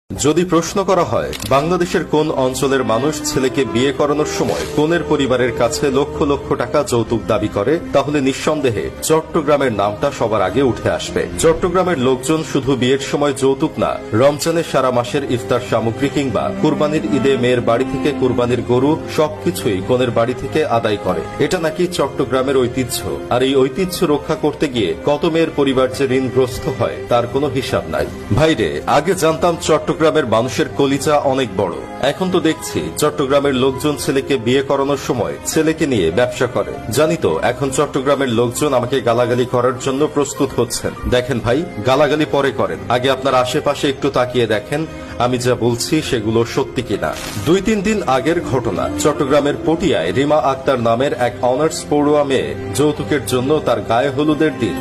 যদি প্রশ্ন করা হয় বাংলাদেশের কোন অঞ্চলের মানুষ ছেলেকে বিয়ে করানোর সময় কনের পরিবারের কাছে লক্ষ লক্ষ টাকা যৌতুক দাবি করে, তাহলে নিঃসন্দেহে চট্টগ্রামের নামটা সবার আগে উঠে আসবে। চট্টগ্রামের লোকজন শুধু বিয়ের সময় যৌতুক না, রমজানের সারা মাসের ইফতার সামগ্রী কিংবা কুরবানির ঈদে মেয়ের বাড়ি থেকে কুরবানির গরু সবকিছুই কনের বাড়ি থেকে আদায় করে। এটা নাকি চট্টগ্রামের ঐতিহ্য। আর এই ঐতিহ্য রক্ষা করতে গিয়ে কত মেয়ের পরিবার যে ঋণগ্রস্ত হয় তার কোনো হিসাব নাই। ভাইরে, আগে জানতাম চট্টগ্রামের মানুষের কলিজা অনেক বড়, এখন তো দেখছি চট্টগ্রামের লোকজন ছেলেকে বিয়ে করানোর সময় ছেলেকে নিয়ে ব্যবসা করে। জানি তো এখন চট্টগ্রামের লোকজন আমাকে গালাগালি করার জন্য প্রস্তুত হচ্ছেন। দেখেন ভাই, গালাগালি পরে করেন, আগে আপনার আশেপাশে একটু তাকিয়ে দেখেন আমি যা বলছি সেগুলো সত্যি কিনা। 2-3 দিন আগের ঘটনা, চট্টগ্রামের পটিয়ায় রিমা আক্তার নামের এক অনার্স পড়ুয়া মেয়ে যৌতুকের জন্য তার গায়ে হলুদের দিন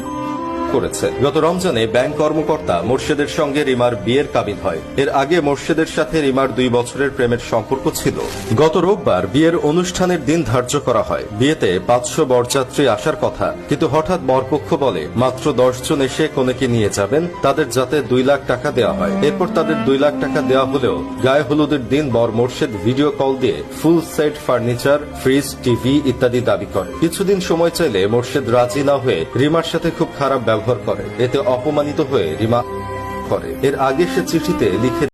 করেছে। গত রমজানে ব্যাংক কর্মকর্তা মোর্শেদের সঙ্গে রিমার বিয়ের কাবিন হয়। এর আগে মোর্শেদের সাথে রিমার 2 বছরের প্রেমের সম্পর্ক ছিল। গত রোববার বিয়ের অনুষ্ঠানের দিন ধার্য করা হয়। বিয়েতে 500 বরযাত্রী আসার কথা, কিন্তু হঠাৎ বরপক্ষ বলে মাত্র 10 জন এসে কনেকে নিয়ে যাবেন, তাদের যাতে 2 লাখ টাকা দেওয়া হয়। এরপর তাদের 2 লাখ টাকা দেওয়া হলেও গায়ে হলুদের দিন বর মোর্শেদ ভিডিও কল দিয়ে full set furniture, fridge, TV ইত্যাদি দাবি করে। কিছুদিন সময় চাইলে মোর্শেদ রাজি না হয়ে রিমার সাথে খুব খারাপ ব্যবহার করে। এতে অপমানিত হয়ে রিমা করে। এর আগে সে চিঠিতে লিখে